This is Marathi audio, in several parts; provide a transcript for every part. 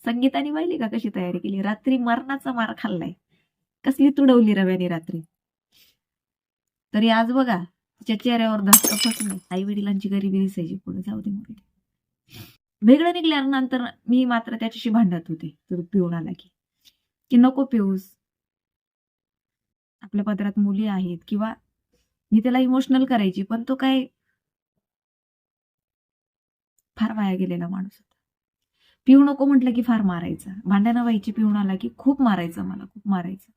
संगीताने पाहिली का कशी तयारी केली. रात्री मरणाचा मार खाल्लाय, कसली तुडवली रव्याने रात्री. तरी आज बघा तिच्या चेहऱ्यावर धक्का नाही. आई वडिलांची गरिबी दिसायची पुढे. जाऊ दे मग. वेगळं निघल्यानंतर मी मात्र त्याच्याशी भांडत होते. तो पिऊन आला की नको पिऊस, आपल्या पदरात मुली आहेत, किंवा मी त्याला इमोशनल करायची, पण तो काय फार वाया गेलेला माणूस होता. पिऊ नको म्हटलं की फार मारायचा. भांडणं व्हायची, पिऊन आला की खूप मारायचं, मला खूप मारायचं.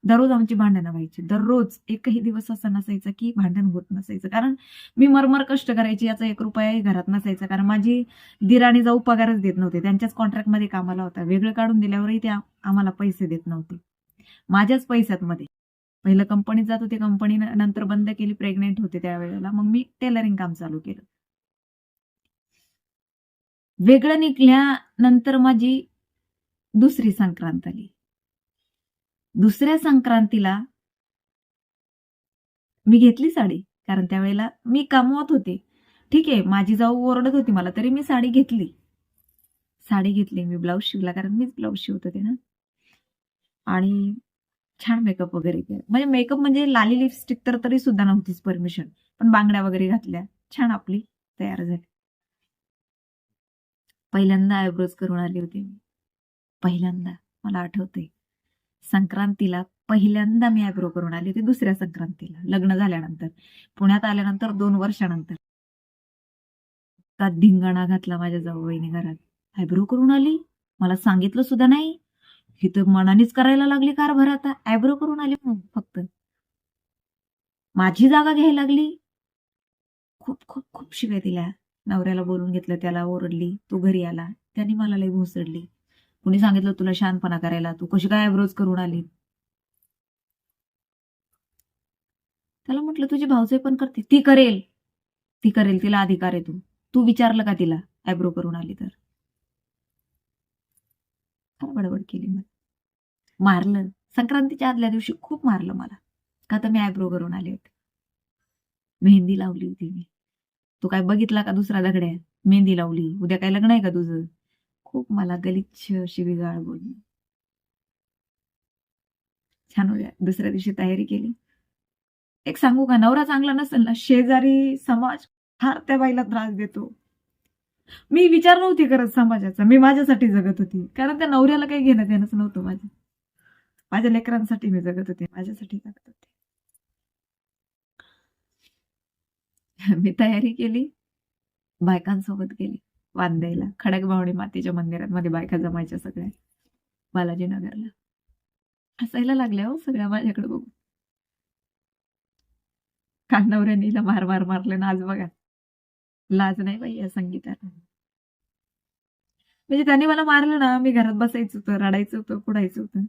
दररोज आमची भांडणं व्हायची, दररोज. एकही दिवस असा नसायचा की भांडण होत नसायचं. कारण मी मरमर कष्ट करायची, याचा 1 रुपयाही घरात नसायचा. कारण माझी दिराणी जाऊ पगारच देत नव्हते, त्यांच्याच कॉन्ट्रॅक्टमध्ये कामाला होता. वेगळं काढून दिल्यावरही ते आम्हाला पैसे देत नव्हते, माझ्याच पैशातमध्ये. पहिलं कंपनीत जात होते, कंपनी नंतर बंद केली, प्रेग्नेंट होते त्यावेळेला. मग मी टेलरिंग काम चालू केलं. वेगळं निघल्यानंतर माझी दुसरी संक्रांत आली. दुसऱ्या संक्रांतीला मी घेतली साडी, कारण त्यावेळेला मी कमवत होते. ठीक आहे, माझी जाऊ ओरडत होती मला, तरी मी साडी घेतली. मी ब्लाऊज शिवला, कारण मीच ब्लाऊज शिवत होते ना. आणि छान मेकअप वगैरे केला. म्हणजे मेकअप म्हणजे लाली लिपस्टिक तर तरी सुद्धा नव्हतीच परमिशन, पण बांगड्या वगैरे घातल्या, छान आपली तयार झाली. पहिल्यांदा आयब्रोज करून आली होती मी. पहिल्यांदा मला आठवतंय, संक्रांतीला पहिल्यांदा मी आयब्रो करून आली होती. दुसऱ्या संक्रांतीला लग्न झाल्यानंतर, पुण्यात आल्यानंतर 2 वर्षानंतर. का धिंगाणा घातला माझ्या जाऊबाईने घरात. आयब्रो करून आली, मला सांगितलं सुद्धा नाही. ही तर मनानेच करायला लागली कारभार. आता आयब्रो करून आली म्हणून फक्त माझी जागा घ्यायला लागली. खूप खूप खूप शिव्या दिल्या. नवऱ्याला बोलून घेतलं, त्याला ओरडली. तो घरी आला, त्याने मला लई भोसडली. कुणी सांगितलं तुला शहाणपणा करायला, तू कशी काय आयब्रोज करून आली. त्याला म्हटलं तुझी भाऊजाई पण करते, ती करेल, तिला अधिकार आहे. तू विचारलं का तिला आयब्रो करून आली तर. फार बडबड केली. मला मारलं संक्रांतीच्या आदल्या दिवशी, खूप मारलं मला, का तर मी आयब्रो करून आले होते. मेहंदी लावली होती मी. तू काय बघितला का दुसरा दगड्या, मेहंदी लावली, उद्या काय लग्न आहे का तुझं. खूप मला गलिच्छ शिवीगाळ बोलली. छान होत्या. दुसऱ्या दिवशी तयारी केली. एक सांगू का, नवरा चांगला नसेल ना, शेजारी समाज फार त्या बाईला त्रास देतो. मी विचार नव्हती करत समाजाचा, मी माझ्यासाठी जगत होती. कारण त्या नवऱ्याला काही घेणं देणंच नव्हतं. माझ्या लेकरांसाठी मी जगत होते, माझ्यासाठी जगत होते. मी तयारी केली, बायकांसोबत गेली वाण द्यायला. खडकबावणी मातेच्या मंदिरात मध्ये बायका जमायच्या सगळ्या, बालाजीनगरला. हसायला लागल्या हो सगळ्या माझ्याकडे बघून. काल नवऱ्याने मार मारलं ना, आज बघा लाज नाही बाई या संगीताला. म्हणजे त्याने मला मारलं ना, मी घरात बसायचं होतं, रडायचं होतं, कुडायचं होतं.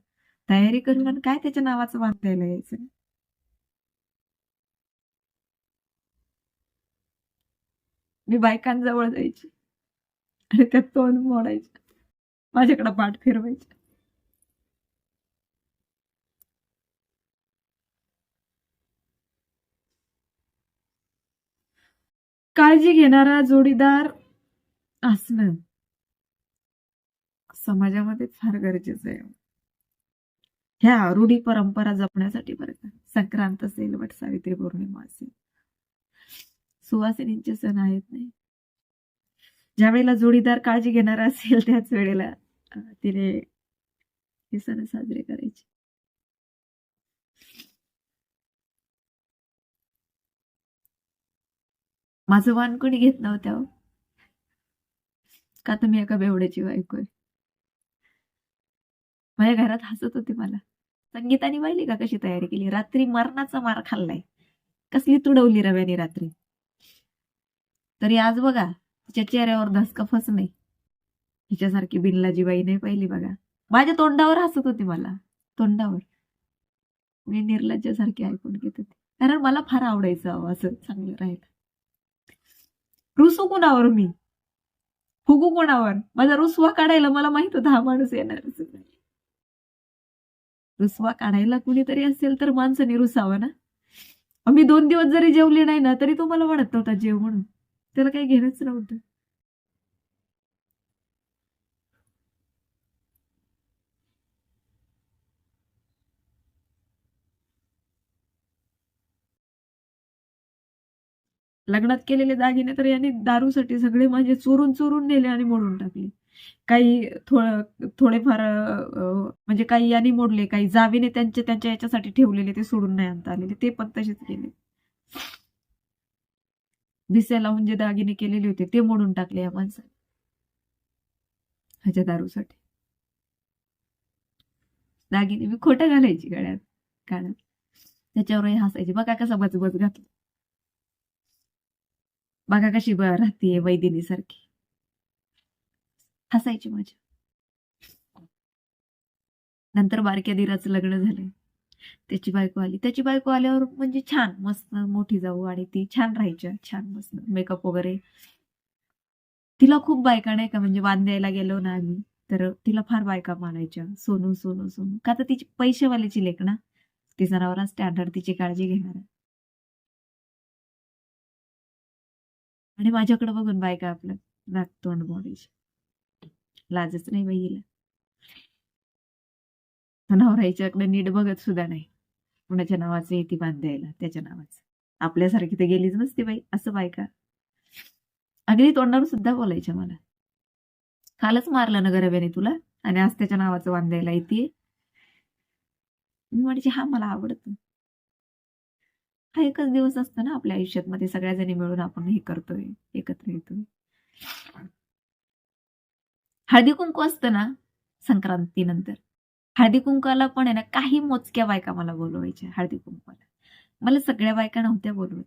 तयारी करून आणि काय त्याच्या नावाचं वाण द्यायला यायचं. मी बायकांजवळ जायची आणि त्यात तोंड मोडायचं, माझ्याकडे पाठ फिरवायचं. काळजी घेणारा जोडीदार असणं समाजामध्ये फार गरजेचं आहे. ह्या रूढी परंपरा जपण्यासाठी बरं का. संक्रांत असेल, वट सावित्री पौर्णिमा असेल, सुवासिनींचे सण आहेत नाही. ज्या वेळेला जोडीदार काळजी घेणारा असेल, त्याच वेळेला तिने हे सण साजरे करायचे. माझं वाण कोणी घेत नव्हतं, का तर मी एका बेवड्याची बायको आहे. माझ्या घरात हसत होते मला. संगीताने पाहिली का कशी तयारी केली. रात्री मरणाचा मार खाल्लाय, कसली तुडवली रव्याने रात्री. तरी आज बघा तिच्या चेहऱ्यावर धसका नाही. हिच्यासारखी बिनलाजी बाई नाही पाहिली बघा. माझ्या तोंडावर हसत होती, मला तोंडावर. मी निर्लज्जासारखी ऐकून घेत होती, कारण मला फार आवडायचं असं चांगलं राहायला. रुसू कोणावर, मी फुगू कोणावर. माझा रुसवा काढायला मला माहित होता हा माणूस येणार. रुसवा काढायला कुणीतरी असेल तर माणसाने रुसावं ना. मी 2 दिवस जरी जेवले नाही ना, तरी तो मला म्हणत नव्हता जेव म्हणून. त्याला काही घेणंच नव्हतं. लग्नात केलेले दागिने तर यांनी दारूसाठी सगळे माझे चोरून चोरून नेले आणि मोडून टाकले. काही थोडेफार म्हणजे काही यांनी मोडले, काही जावेने त्यांच्या याच्यासाठी ठेवलेले ते सोडून नाही आणता आलेले, ते पण तसेच केले. भिसे लावून जे दागिने केलेले होते ते मोडून टाकले या माणसाने ह्याच्या दारूसाठी. दागिने मी खोटं घालायची गळ्यात कानात, त्याच्यावरही हसायची. बघा कसा बजबज घातला, बघा कशी राहतीये वैदिनी सारखी, हसायची माझ्या. नंतर बारक्या दिराचं लग्न झालं, त्याची बायको आली. त्याची बायको आल्यावर म्हणजे छान मस्त मोठी जाऊ, आणि ती छान राहायच्या, छान मस्त मेकअप वगैरे. तिला खूप बायका नाही का, म्हणजे वाण द्यायला गेलो ना आम्ही तर तिला फार बायका मानायच्या, सोनू सोनू सोनू. का तर तिची पैसेवाल्याची लेक ना, तिचा नवरा स्टँडर्ड, तिची काळजी घेणार. आणि माझ्याकडे बघून बायका आपलं नाक तोंड मोडायची, लाजच नाही बाईला. नवराईच्याकडे नीट बघत सुद्धा नाही, कुणाच्या नावाचं येते बांध द्यायला, त्याच्या नावाचं. आपल्यासारखी तर गेलीच नसती बाई, असं बायका अगदी तोंडावर सुद्धा बोलायच्या मला. कालच मारलं ना गरब्याने तुला, आणि आज त्याच्या नावाचं वाण द्यायला येते. मी म्हणायची हा मला आवडतं. हा एकच दिवस असतो ना आपल्या आयुष्यात मध्ये, सगळ्या जणी मिळून आपण हे करतोय, एकत्र येतोय. हळदी कुंकू असतं ना संक्रांतीनंतर, हळदी कुंकाला पण आहे ना काही मोजक्या बायका मला बोलवायच्या हळदी कुंकवाला. मला सगळ्या बायका नव्हत्या बोलवत.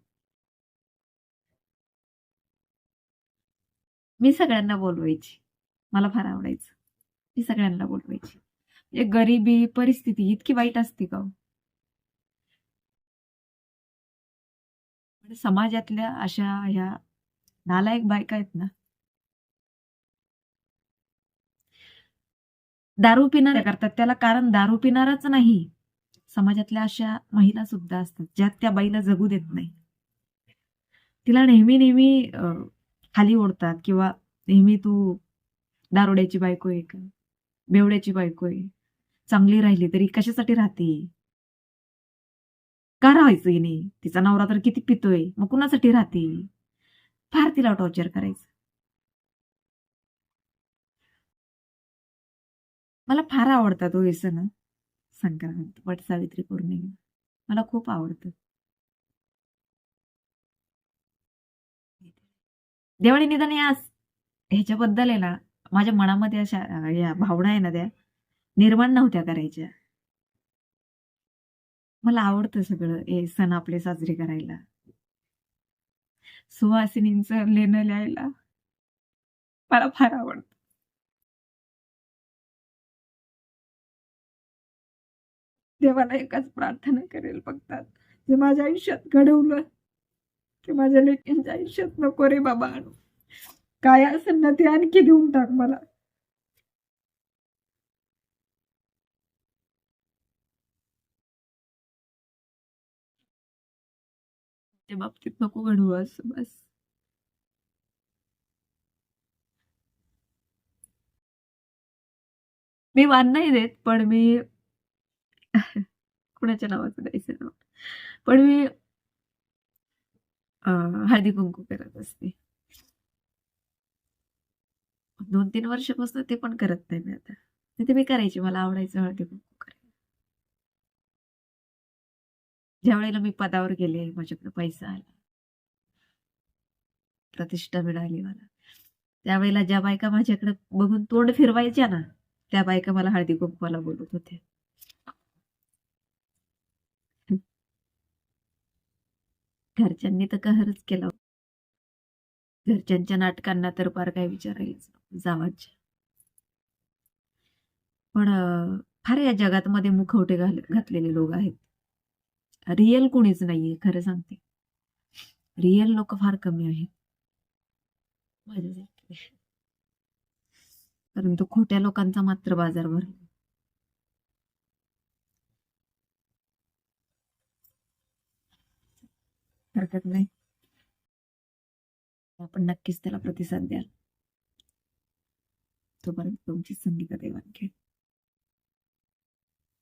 मी सगळ्यांना बोलवायची, मला फार आवडायचं. मी सगळ्यांना बोलवायची. म्हणजे गरिबी परिस्थिती इतकी वाईट असते का हो? म्हणजे समाजातल्या अशा ह्या नालायक बायका आहेत ना, दारू पिणाऱ्या करतात त्याला कारण दारू पिणारच नाही, समाजातल्या अशा महिला सुद्धा असतात ज्या त्या बाईला जगू देत नाही. तिला नेहमी नेहमी खाली ओढतात, किंवा नेहमी तू दारुड्याची बायको आहे का, बेवड्याची बायको आहे, चांगली राहिली तरी कशासाठी राहते, का राहायचं हिने, तिचा नवरा तर किती पितोय मग कुणासाठी राहते. फार तिला टॉर्चर करायचं. मला फार आवडतात तो हे सण, संक्रांत, वट सावित्री पौर्णिमा मला खूप आवडतं. दिवाळी निदान यास ह्याच्याबद्दल आहे ना, माझ्या मनामध्ये अशा या भावना आहे ना, त्या निर्माण नव्हत्या करायच्या. मला आवडतं सगळं हे सण आपले साजरे करायला, सुवासिनींचं लेणं लिहायला मला फार आवडतं. देवाला एकच प्रार्थना करेल फक्त, जे माझ्या आयुष्यात घडवलं ते माझ्या लेकींच्या आयुष्यात नको रे बाबा आणू. काय असेल ना ते आणखी देऊन टाक मला. त्या बाबतीत नको घडवू असं बस. मी वाण नाही देत, पण मी कुणाच्या नावाचं द्यायचं ना, पण मी हळदी कुंकू करत असते. 2-3 वर्षापासून ते पण करत नाही मी आता. ते मी करायची, मला आवडायचं हळदी कुंकू करायला. ज्या वेळेला मी पदावर गेले, माझ्याकडे पैसा आला, प्रतिष्ठा मिळाली मला, त्यावेळेला ज्या बायका माझ्याकडे बघून तोंड फिरवायच्या ना, त्या बायका मला हळदी कुंकवाला बोलत होत्या. घरच्यांनी तर कहरच केला. घरच्यांच्या नाटकांना तर फार काय विचारायचं जावाच्या. पण फार या जगात मध्ये मुखवटे घातलेले लोक आहेत. रिअल कोणीच नाहीये, खरं सांगते. रिअल लोक फार कमी आहेत माझ्यासाठी. परंतु खोट्या लोकांचा मात्र बाजार भरला. हरकत नाही, आपण नक्कीच त्याला प्रतिसाद द्याल. तोपर्यंत तुमची संगीता देवाण घेईल.